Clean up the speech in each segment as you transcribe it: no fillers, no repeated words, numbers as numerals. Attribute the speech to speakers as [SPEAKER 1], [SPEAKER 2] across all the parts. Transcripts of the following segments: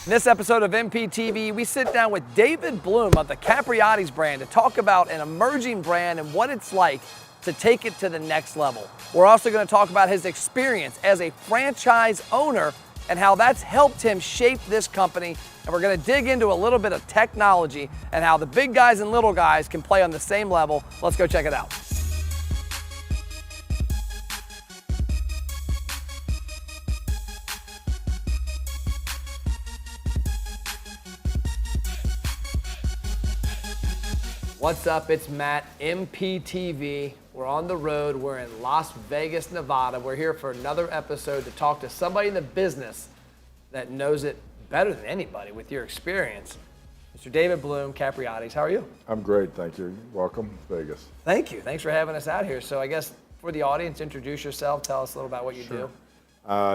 [SPEAKER 1] In this episode of MPTV, we sit down with David Bloom of the Capriotti's brand to talk about an emerging brand and what it's like to take it to the next level. We're also going to talk about his experience as a franchise owner and how that's helped him shape this company. And we're going to dig into a little bit of technology and how the big guys and little guys can play on the same level. Let's go check it out. What's up? It's Matt, MPTV. We're on the road. We're in Las Vegas, Nevada. We're here for another episode to talk to somebody in the business that knows it better than anybody with your experience. Mr. David Bloom, Capriotti's. How are you?
[SPEAKER 2] I'm great, thank you. Welcome, Vegas.
[SPEAKER 1] Thank you. Thanks for having us out here. So I guess for the audience, introduce yourself. Tell us a little about what you do.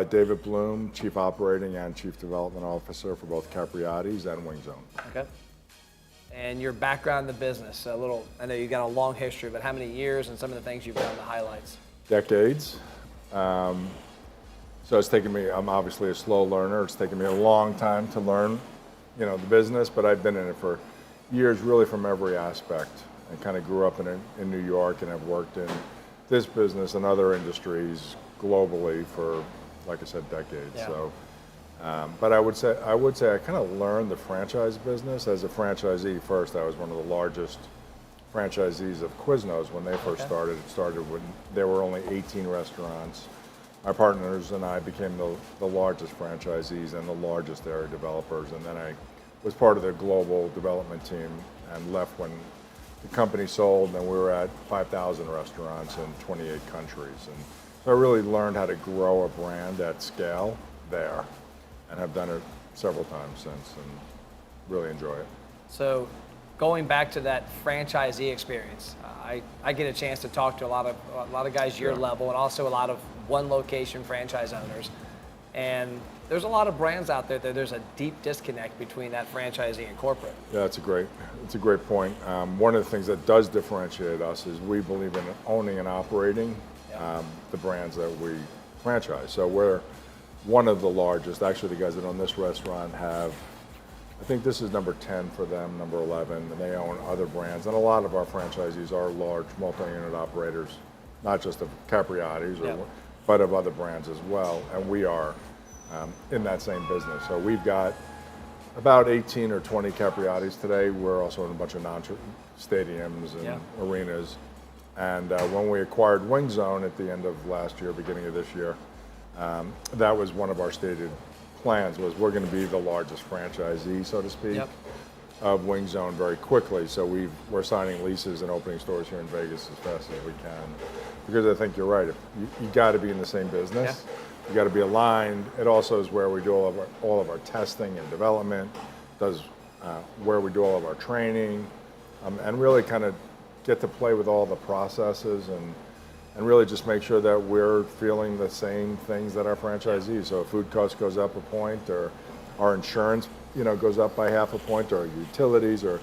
[SPEAKER 2] David Bloom, Chief Operating and Chief Development Officer for both Capriotti's and Wing Zone.
[SPEAKER 1] Okay. And your background in the business, I know you got a long history, but how many years and some of the things you've done, the highlights?
[SPEAKER 2] Decades. So it's taken me, I'm obviously a slow learner. It's taken me a long time to learn, the business, but I've been in it for years, really from every aspect. I kind of grew up in New York and have worked in this business and other industries globally for, like I said, decades.
[SPEAKER 1] Yeah.
[SPEAKER 2] So. But I would say I kind of learned the franchise business as a franchisee first. I was one of the largest franchisees of Quiznos when they first started. It started when there were only 18 restaurants. My partners and I became the largest franchisees and the largest area developers. And then I was part of the global development team and left when the company sold, and we were at 5,000 restaurants in 28 countries. And so I really learned how to grow a brand at scale there, and have done it several times since, and really enjoy it.
[SPEAKER 1] So going back to that franchisee experience, I get a chance to talk to a lot of guys your level, and also a lot of one location franchise owners. And there's a lot of brands out there that there's a deep disconnect between that franchisee and corporate.
[SPEAKER 2] Yeah, it's a great point. One of the things that does differentiate us is we believe in owning and operating the brands that we franchise. So we're one of the largest. Actually, the guys that own this restaurant have, I think this is number 10 for them, number 11, and they own other brands. And a lot of our franchisees are large multi-unit operators, not just of Capriotti's, but of other brands as well. And we are in that same business. So we've got about 18 or 20 Capriotti's today. We're also in a bunch of non-stadiums and arenas. And when we acquired Wing Zone at the end of last year, beginning of this year, that was one of our stated plans, was we're going to be the largest franchisee, so to speak, of Wing Zone very quickly. So we're signing leases and opening stores here in Vegas as fast as we can, because I think you're right. You got to be in the same business. You got to be aligned. It also is where we do all of our testing and development, where we do all of our training, and really kind of get to play with all the processes and really just make sure that we're feeling the same things that our franchisees. So if food cost goes up a point, or our insurance, goes up by half a point, or utilities, or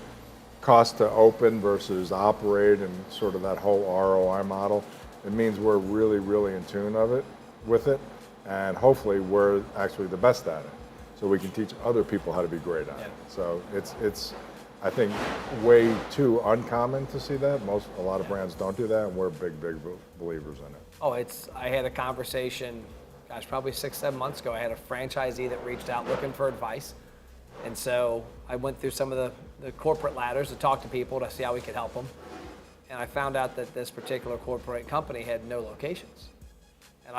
[SPEAKER 2] cost to open versus operate, and sort of that whole ROI model, it means we're really, really in tune with it, and hopefully we're actually the best at it, so we can teach other people how to be great at it. So it's I think way too uncommon to see that. A lot of brands don't do that, and we're big believers in it.
[SPEAKER 1] I had a conversation, probably 6-7 months ago. I had a franchisee that reached out looking for advice. And so I went through some of the corporate ladders to talk to people to see how we could help them. And I found out that this particular corporate company had no locations. And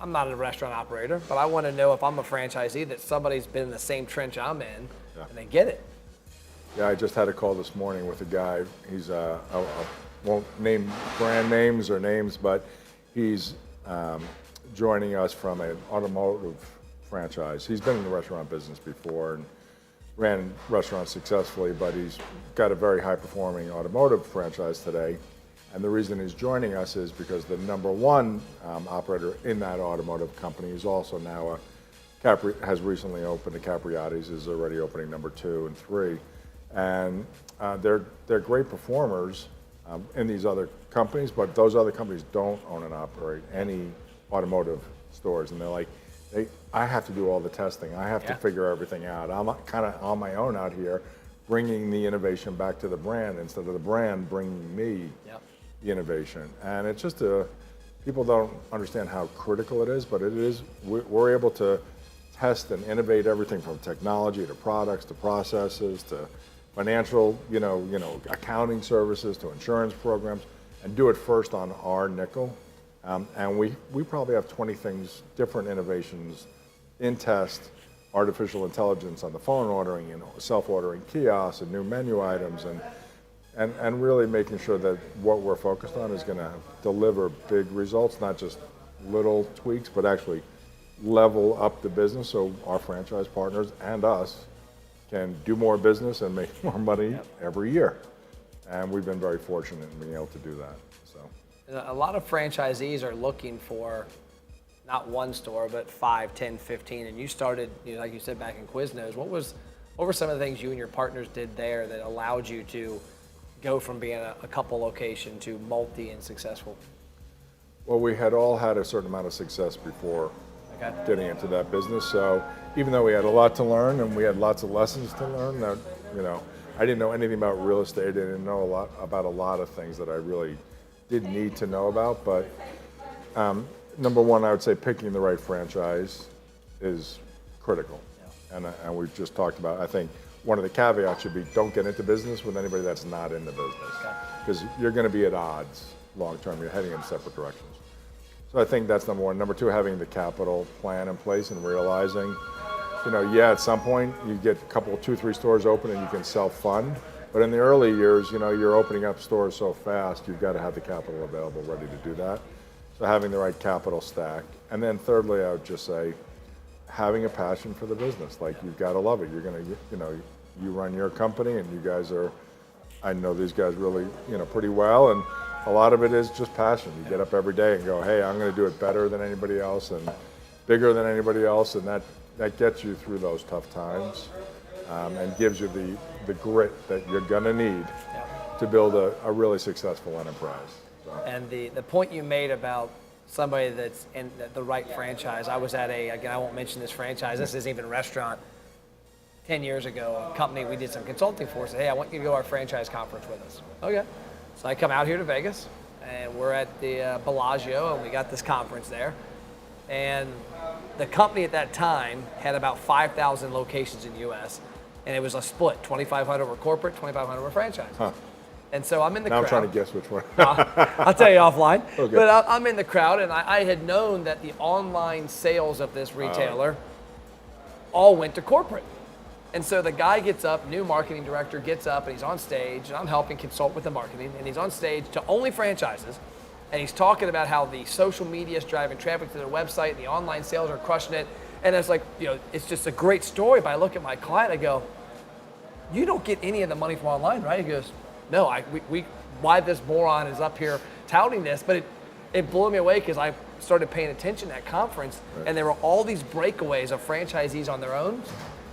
[SPEAKER 1] I'm not a restaurant operator, but I want to know, if I'm a franchisee, that somebody's been in the same trench I'm in, and they get it.
[SPEAKER 2] Yeah, I just had a call this morning with a guy. He's, I won't name brand names or names, but he's joining us from an automotive franchise. He's been in the restaurant business before and ran restaurants successfully, but he's got a very high-performing automotive franchise today. And the reason he's joining us is because the number one operator in that automotive company is also now has recently opened a Capriotti's, is already opening number 2 and 3. And they're great performers in these other companies, but those other companies don't own and operate any automotive stores. And they're like, I have to do all the testing. I have to figure everything out. I'm kind of on my own out here, bringing the innovation back to the brand instead of the brand bringing me the innovation. And it's just people don't understand how critical it is, but it is. We're able to test and innovate everything from technology to products to processes to financial, accounting services to insurance programs, and do it first on our nickel. And we probably have 20 things, different innovations in test, artificial intelligence on the phone ordering, self-ordering kiosks and new menu items, and really making sure that what we're focused on is going to deliver big results, not just little tweaks, but actually level up the business so our franchise partners and us can do more business and make more money every year. And we've been very fortunate in being able to do that. So
[SPEAKER 1] a lot of franchisees are looking for not one store, but 5, 10, 15. And you started, like you said, back in Quiznos. What were some of the things you and your partners did there that allowed you to go from being a couple location to multi and successful?
[SPEAKER 2] Well, we had all had a certain amount of success before getting into that business. So even though we had a lot to learn and we had lots of lessons to learn, that I didn't know anything about real estate. I didn't know a lot of things that I really did need to know about. But number one, I would say picking the right franchise is critical. And we've just talked about, I think one of the caveats should be don't get into business with anybody that's not in the business, because you're going to be at odds long term. You're heading in separate directions. So I think that's number one. Number two, having the capital plan in place and realizing, at some point you get a couple, 2, 3 stores open and you can self-fund. But in the early years, you're opening up stores so fast, you've got to have the capital available ready to do that. So having the right capital stack. And then thirdly, I would just say, having a passion for the business. Like, you've got to love it. You're going to, you run your company and you guys are, I know these guys really, pretty well. And a lot of it is just passion. You get up every day and go, hey, I'm going to do it better than anybody else and bigger than anybody else. And that gets you through those tough times and gives you the grit that you're going to need to build a really successful enterprise. So.
[SPEAKER 1] And the point you made about somebody that's in the right franchise, I was at again, I won't mention this franchise, this isn't even a restaurant, 10 years ago, a company we did some consulting for said, hey, I want you to go to our franchise conference with us. Okay. So I come out here to Vegas, and we're at the Bellagio, and we got this conference there. And the company at that time had about 5,000 locations in the U.S., and it was a split, 2,500 were corporate, 2,500 were franchise.
[SPEAKER 2] Huh.
[SPEAKER 1] And so I'm in the
[SPEAKER 2] crowd. Now I'm trying to guess which one.
[SPEAKER 1] I'll tell you offline.
[SPEAKER 2] Okay.
[SPEAKER 1] But I'm in the crowd, and I had known that the online sales of this retailer all went to corporate. And so the guy gets up, new marketing director gets up, and he's on stage, and I'm helping consult with the marketing, and he's on stage to only franchises, and he's talking about how the social media is driving traffic to their website, and the online sales are crushing it, and it's like, it's just a great story, but I look at my client, I go, you don't get any of the money from online, right? He goes, no, why this moron is up here touting this, but it blew me away because I started paying attention at conference, and there were all these breakaways of franchisees on their own,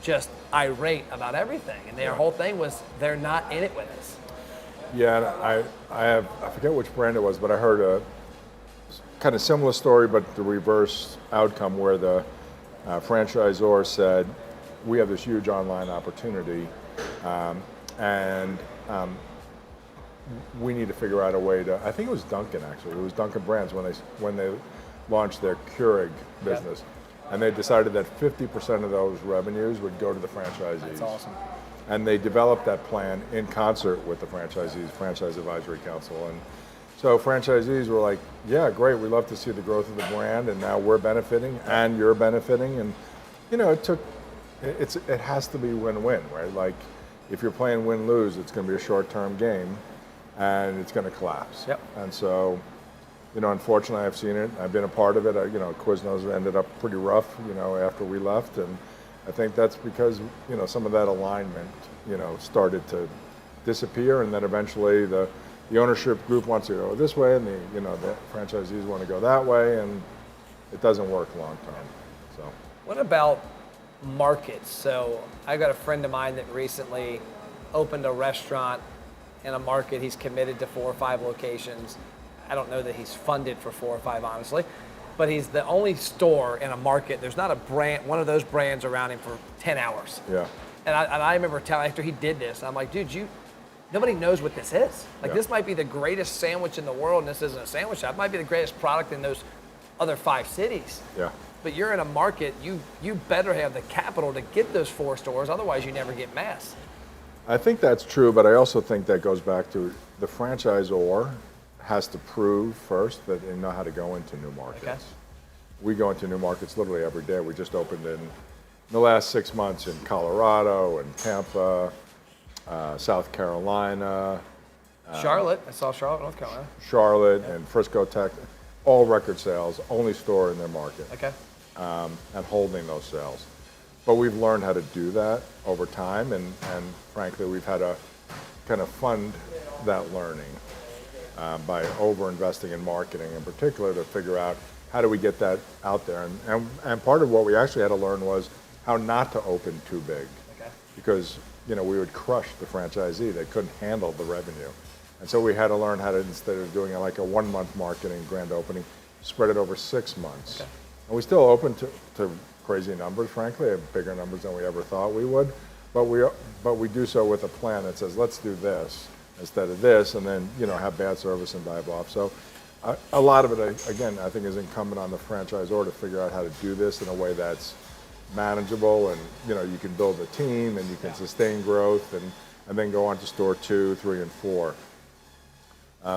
[SPEAKER 1] just irate about everything, and their whole thing was they're not in it with us.
[SPEAKER 2] Yeah, and I forget which brand it was, but I heard a kind of similar story, but the reverse outcome where the franchisor said, we have this huge online opportunity, and we need to figure out a way to, I think it was Dunkin' actually, it was Dunkin' Brands when they launched their Keurig business. And they decided that 50% of those revenues would go to the franchisees.
[SPEAKER 1] That's awesome.
[SPEAKER 2] And they developed that plan in concert with the franchisees, Franchise Advisory Council. And so franchisees were like, yeah, great, we love to see the growth of the brand, and now we're benefiting and you're benefiting. And it has to be win-win, right? Like, if you're playing win-lose, it's gonna be a short-term game and it's gonna collapse.
[SPEAKER 1] Yep.
[SPEAKER 2] And so, unfortunately, I've seen it. I've been a part of it. Quiznos ended up pretty rough, after we left, and I think that's because, some of that alignment, started to disappear, and then eventually the ownership group wants to go this way, and the franchisees want to go that way, and it doesn't work long term. So.
[SPEAKER 1] What about markets? So I got a friend of mine that recently opened a restaurant in a market. He's committed to 4 or 5 locations. I don't know that he's funded for 4 or 5, honestly. but he's the only store in a market. There's not a brand, one of those brands around him for 10 hours.
[SPEAKER 2] Yeah.
[SPEAKER 1] And I remember telling, after he did this, I'm like, dude, nobody knows what this is. Like, this might be the greatest sandwich in the world, and this isn't a sandwich shop. It might be the greatest product in those other 5 cities.
[SPEAKER 2] Yeah.
[SPEAKER 1] But you're in a market, you better have the capital to get those 4 stores, otherwise you never get mass.
[SPEAKER 2] I think that's true, but I also think that goes back to the franchisor has to prove first that they know how to go into new markets.
[SPEAKER 1] Okay.
[SPEAKER 2] We go into new markets literally every day. We just opened in the last 6 months in Colorado and Tampa, South Carolina,
[SPEAKER 1] Charlotte, I saw Charlotte, North Carolina.
[SPEAKER 2] Charlotte, and Frisco, Texas. All record sales, only store in their market,
[SPEAKER 1] Okay.
[SPEAKER 2] and holding those sales. But we've learned how to do that over time, and frankly, we've had to kind of fund that learning by over-investing in marketing in particular to figure out how do we get that out there. And part of what we actually had to learn was how not to open too big.
[SPEAKER 1] Okay.
[SPEAKER 2] Because we would crush the franchisee. They couldn't handle the revenue. And so we had to learn how to, instead of doing like a 1-month marketing grand opening, spread it over 6 months.
[SPEAKER 1] Okay.
[SPEAKER 2] And we still open to crazy numbers, frankly, bigger numbers than we ever thought we would. But we do so with a plan that says, let's do this instead of this, and then have bad service and dive off. So a lot of it, again, I think is incumbent on the franchisor to figure out how to do this in a way that's manageable, and you can build a team and you can sustain growth, and then go on to store 2, 3, and 4.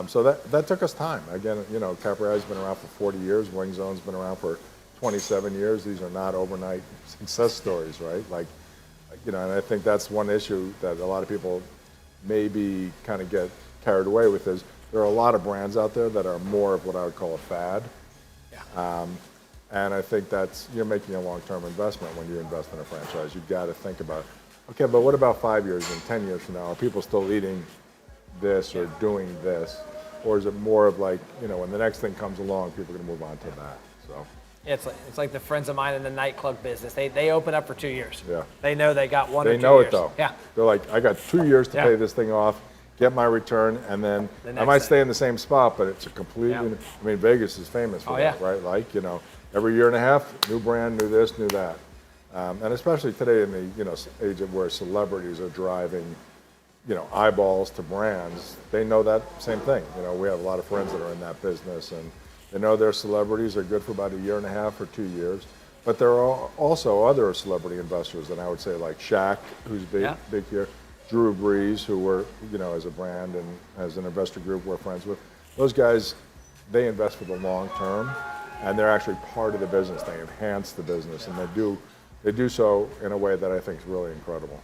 [SPEAKER 2] So that took us time. Again, Caprari's been around for 40 years. Wing Zone's been around for 27 years. These are not overnight success stories, right? And I think that's one issue that a lot of people maybe kind of get carried away with is there are a lot of brands out there that are more of what I would call a fad.
[SPEAKER 1] Yeah.
[SPEAKER 2] And I think you're making a long-term investment when you invest in a franchise. You've got to think about, okay, but what about 5 years and 10 years from now? Are people still eating this or doing this? Or is it more of like, when the next thing comes along, people are going to move on to that? So.
[SPEAKER 1] It's like the friends of mine in the nightclub business. They open up for 2 years.
[SPEAKER 2] Yeah.
[SPEAKER 1] They know they got 1 or 2 years.
[SPEAKER 2] They know it though.
[SPEAKER 1] Yeah.
[SPEAKER 2] They're like, I got 2 years to
[SPEAKER 1] Yeah.
[SPEAKER 2] pay this thing off, get my return, and then
[SPEAKER 1] The
[SPEAKER 2] I
[SPEAKER 1] next
[SPEAKER 2] might
[SPEAKER 1] thing.
[SPEAKER 2] stay in the same spot, but it's a completely,
[SPEAKER 1] Yeah.
[SPEAKER 2] I mean, Vegas is famous for
[SPEAKER 1] Oh,
[SPEAKER 2] that,
[SPEAKER 1] yeah.
[SPEAKER 2] right? Like, every year and a half, new brand, new this, new that. And especially today in the, age of where celebrities are driving, eyeballs to brands, they know that same thing. We have a lot of friends that are in that business, and they know their celebrities are good for about a year and a half or 2 years. But there are also other celebrity investors, and I would say like Shaq, who's big here, Drew Brees, who we're, as a brand and as an investor group we're friends with. Those guys, they invest for the long term, and they're actually part of the business. They enhance the business, and they do so in a way that I think is really incredible.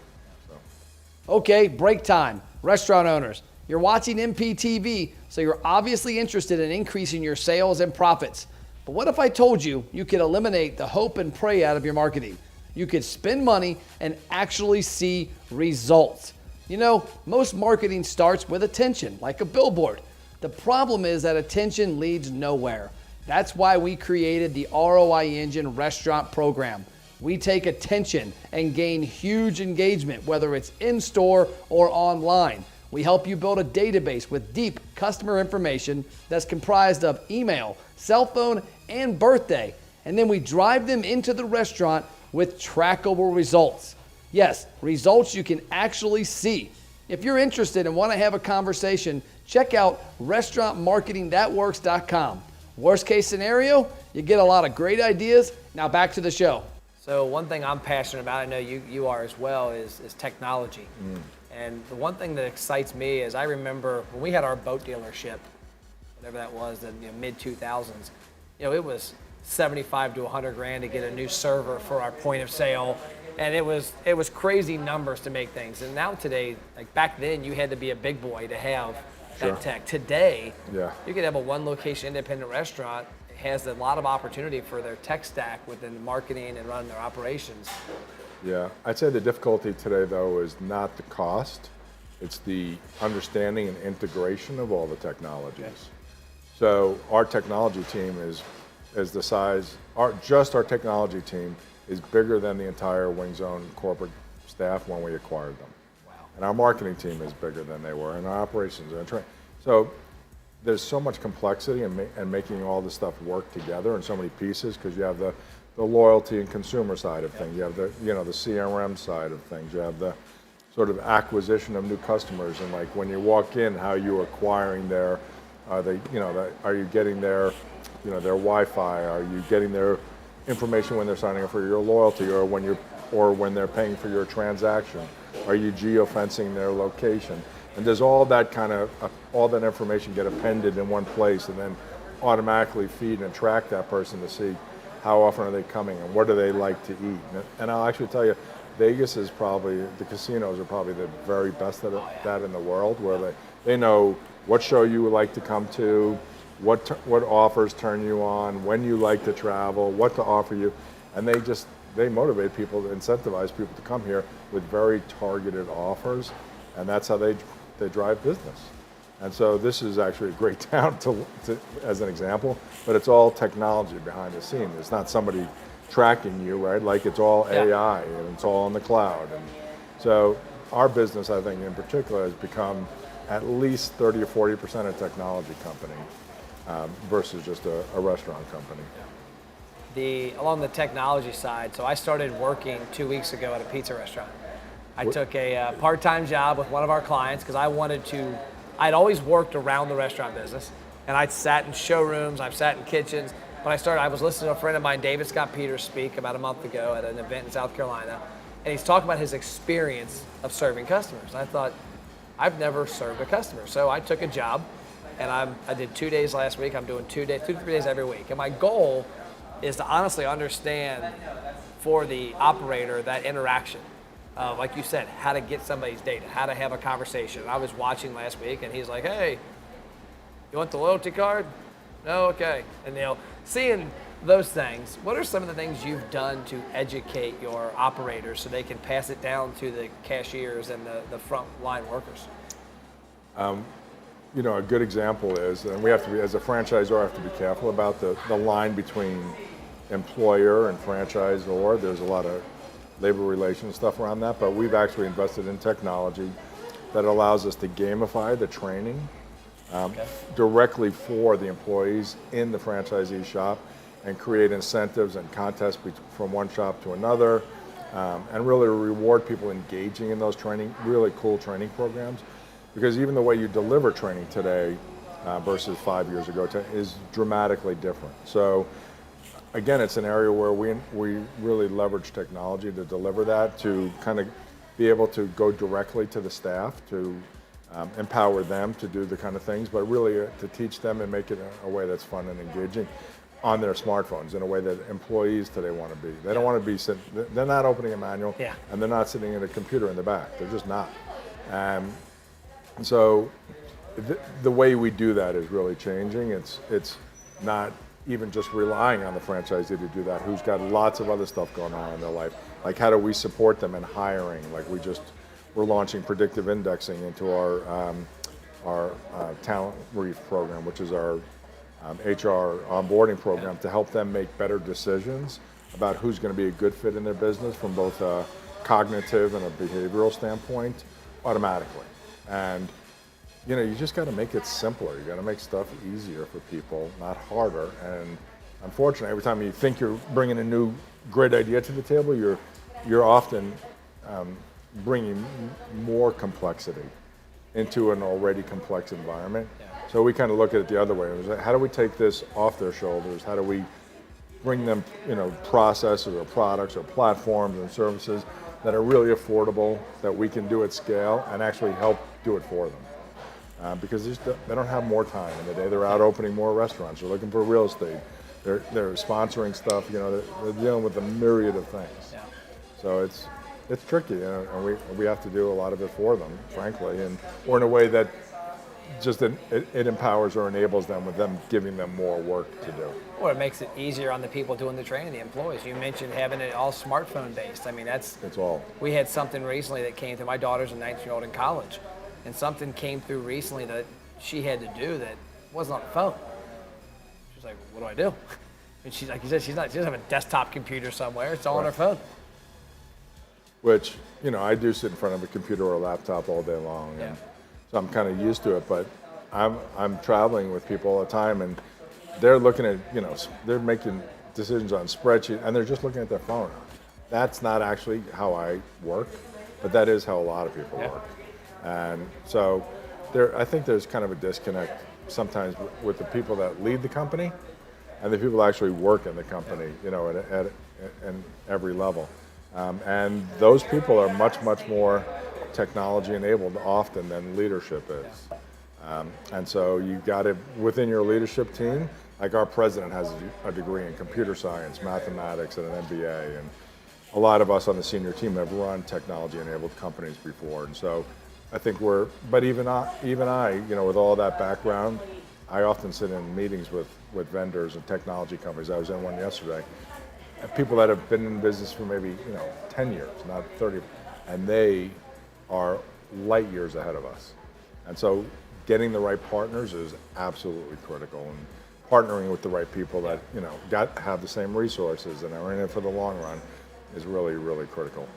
[SPEAKER 3] Okay, break time. Restaurant owners, you're watching MPTV, so you're obviously interested in increasing your sales and profits. But what if I told you could eliminate the hope and pray out of your marketing? You could spend money and actually see results. Most marketing starts with attention, like a billboard. The problem is that attention leads nowhere. That's why we created the ROI Engine Restaurant Program. We take attention and gain huge engagement, whether it's in-store or online. We help you build a database with deep customer information that's comprised of email, cell phone, and birthday. And then we drive them into the restaurant with trackable results. Yes, results you can actually see. If you're interested and want to have a conversation, check out restaurantmarketingthatworks.com. Worst case scenario, you get a lot of great ideas. Now back to the show.
[SPEAKER 1] So one thing I'm passionate about, I know you are as well, is technology. And the one thing that excites me is I remember when we had our boat dealership, whatever that was, in the mid-2000s, it was 75 to 100 grand to get a new server for our point of sale. And it was crazy numbers to make things. And now today, like back then, you had to be a big boy to have that tech. Today, you could have a 1-location independent restaurant. It has a lot of opportunity for their tech stack within marketing and running their operations.
[SPEAKER 2] Yeah, I'd say the difficulty today, though, is not the cost. It's the understanding and integration of all the technologies.
[SPEAKER 1] Okay.
[SPEAKER 2] So our technology team is the size, our technology team is bigger than the entire Wing Zone corporate staff when we acquired them.
[SPEAKER 1] Wow.
[SPEAKER 2] And our marketing team is bigger than they were, and our operations are training. So there's so much complexity in making all this stuff work together in so many pieces, because you have the loyalty and consumer side of things, you have the the CRM side of things, you have the sort of acquisition of new customers, and like when you walk in, how you're acquiring their, are they are you getting their their Wi-Fi, are you getting their information when they're signing up for your loyalty, or when they're paying for your transaction, are you geofencing their location? And does all that all that information get appended in one place and then automatically feed and track that person to see how often are they coming and what do they like to eat? And I'll actually tell you, Vegas is probably, the casinos are probably the very best at that in the world, where they know what show you would like to come to, what offers turn you on, when you like to travel, what to offer you, and they motivate people, incentivize people to come here with very targeted offers, and that's how they drive business. And so this is actually a great town as an example, but it's all technology behind the scene. It's not somebody tracking you, right? Like it's all AI and it's all in the cloud. And so our business, I think in particular, has become at least 30 or 40% a technology company versus just a restaurant company.
[SPEAKER 1] Along the technology side, so I started working 2 weeks ago at a pizza restaurant. I took a part-time job with one of our clients because I'd always worked around the restaurant business, and I'd sat in showrooms, I've sat in kitchens. When I was listening to a friend of mine, David Scott Peters, speak about a month ago at an event in South Carolina, and he's talking about his experience of serving customers. And I thought, I've never served a customer. So I took a job, and I did 2 days last week. I'm doing 2 to 3 days every week. And my goal is to honestly understand for the operator that interaction. Like you said, how to get somebody's data, how to have a conversation. I was watching last week, and he's like, "Hey, you want the loyalty card? No, okay." And seeing those things, what are some of the things you've done to educate your operators so they can pass it down to the cashiers and the front line workers?
[SPEAKER 2] A good example is, and we have to be, as a franchisor, have to be careful about the line between employer and franchisor. There's a lot of labor relations stuff around that, but we've actually invested in technology that allows us to gamify the training directly for the employees in the franchisee shop and create incentives and contests from one shop to another, and really reward people engaging in those really cool training programs. Because even the way you deliver training today versus 5 years ago is dramatically different. So again, it's an area where we really leverage technology to deliver that, to kind of be able to go directly to the staff, to empower them to do the kind of things, but really to teach them and make it in a way that's fun and engaging on their smartphones, in a way that employees today want to be. They don't want to be sitting, they're not opening a manual, and they're not sitting at a computer in the back. They're just not. And so the way we do that is really changing. It's not even just relying on the franchisee to do that, who's got lots of other stuff going on in their life. Like, how do we support them in hiring? Like, we're launching predictive indexing into our talent brief program, which is our HR onboarding program, to help them make better decisions about who's going to be a good fit in their business from both a cognitive and a behavioral standpoint automatically. And you just got to make it simpler. You got to make stuff easier for people, not harder. And unfortunately, every time you think you're bringing a new great idea to the table, you're often bringing more complexity into an already complex environment. So we kind of look at it the other way. It was, how do we take this off their shoulders? How do we bring them, processes or products or platforms and services that are really affordable, that we can do at scale and actually help do it for them? Because they don't have more time in the day. They're out opening more restaurants. They're looking for real estate. They're sponsoring stuff. They're dealing with a myriad of things. Yeah. So it's tricky, and we have to do a lot of it for them, frankly, or in a way that just it empowers or enables them, with them giving them more work to do.
[SPEAKER 1] Or it makes it easier on the people doing the training, the employees. You mentioned having it all smartphone based. I mean, it's all. We had something recently that came through. My daughter's a 19-year-old in college, and something came through recently that she had to do that wasn't on the phone. She was like, "What do I do?" And she's like, "You said she doesn't have a desktop computer somewhere. It's all on her phone."
[SPEAKER 2] Which, I do sit in front of a computer or a laptop all day long. And so I'm kind of used to it, but I'm traveling with people all the time, and they're looking at, they're making decisions on spreadsheet, and they're just looking at their phone. That's not actually how I work, but that is how a lot of people work. And so I think there's kind of a disconnect sometimes with the people that lead the company and the people that actually work in the company, at every level. And those people are much, much more technology enabled often than leadership is. And so you got to, within your leadership team, like our president has a degree in computer science, mathematics, and an MBA, and a lot of us on the senior team have run technology-enabled companies before, and so I think but even I, with all that background, I often sit in meetings with vendors and technology companies. I was in one yesterday, and people that have been in business for maybe 10 years, not 30, and they are light years ahead of us. And so getting the right partners is absolutely critical, and partnering with the right people that have the same resources and are in it for the long run is really, really critical.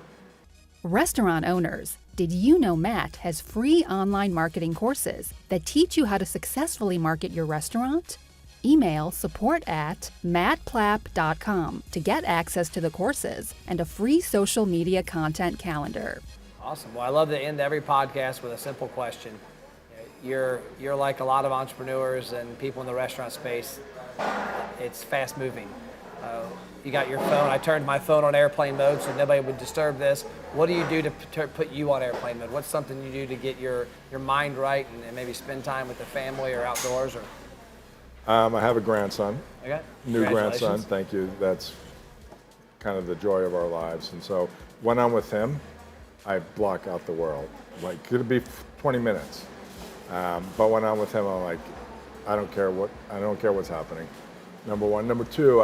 [SPEAKER 4] Restaurant owners, did you know Matt has free online marketing courses that teach you how to successfully market your restaurant? Email support@mattplapp.com to get access to the courses and a free social media content calendar.
[SPEAKER 1] Awesome. Well, I love to end every podcast with a simple question. You're like a lot of entrepreneurs and people in the restaurant space. It's fast moving. You got your phone. I turned my phone on airplane mode so nobody would disturb this. What do you do to put you on airplane mode? What's something you do to get your mind right and maybe spend time with the family or outdoors? Or
[SPEAKER 2] I have a grandson.
[SPEAKER 1] Okay.
[SPEAKER 2] New grandson. Thank you. That's kind of the joy of our lives. And so when I'm with him, I block out the world. Like, could it be 20 minutes? But when I'm with him, I'm like, I don't care what's happening. Number one. Number two,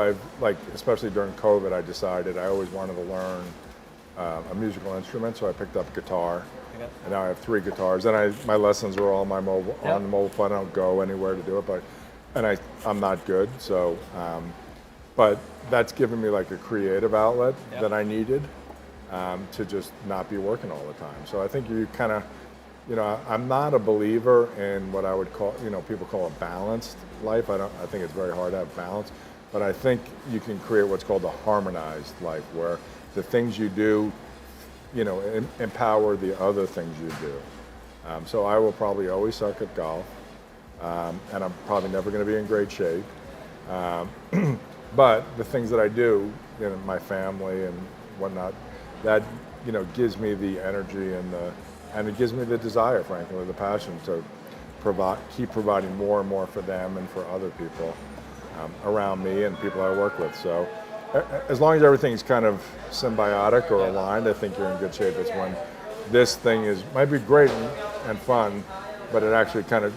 [SPEAKER 2] especially during COVID, I decided I always wanted to learn a musical instrument, so I picked up guitar. Okay. And now I have 3 guitars. And my lessons are all on on the mobile phone. I don't go anywhere to do it, I'm not good. So, but that's given me like a creative outlet that I needed to just not be working all the time. So I think you kind of, I'm not a believer in what I would call, people call a balanced life. I think it's very hard to have balance, but I think you can create what's called a harmonized life, where the things you do, empower the other things you do. So I will probably always suck at golf, and I'm probably never going to be in great shape. But the things that I do, my family and whatnot, that gives me the energy and it gives me the desire, frankly, the passion to keep providing more and more for them and for other people around me and people I work with. So as long as everything's kind of symbiotic or aligned, I think you're in good shape. It's when this thing might be great and fun, but it actually kind of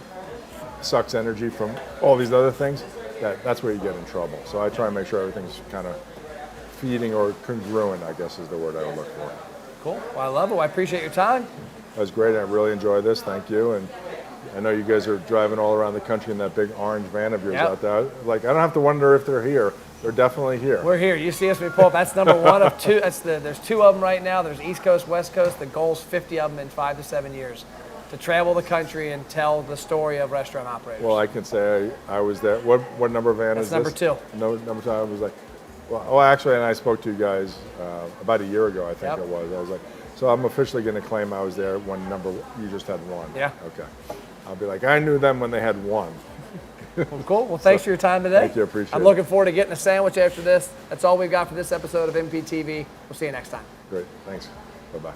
[SPEAKER 2] sucks energy from all these other things, that's where you get in trouble. So I try and make sure everything's kind of feeding or congruent, I guess is the word I would look for.
[SPEAKER 1] Cool. Well, I love it. I appreciate your time.
[SPEAKER 2] That was great. I really enjoyed this. Thank you. And I know you guys are driving all around the country in that big orange van of yours out there. Like, I don't have to wonder if they're here. They're definitely here.
[SPEAKER 1] We're here. You see us, we pull up. That's number one of 2. There's 2 of them right now. There's East Coast, West Coast. The goal's 50 of them in 5 to 7 years to travel the country and tell the story of restaurant operators.
[SPEAKER 2] Well, I can say I was there. What number van is this?
[SPEAKER 1] That's number 2.
[SPEAKER 2] No, number 2. I was like, well, actually, and I spoke to you guys about a year ago, I think it was. I was like, so I'm officially going to claim I was there when you just had 1.
[SPEAKER 1] Yeah.
[SPEAKER 2] Okay. I'll be like, I knew them when they had 1.
[SPEAKER 1] Well, cool. Well, thanks for your time today.
[SPEAKER 2] Thank you. Appreciate it.
[SPEAKER 1] I'm looking forward to getting a sandwich after this. That's all we've got for this episode of MPTV. We'll see you next time.
[SPEAKER 2] Great. Thanks. Bye-bye.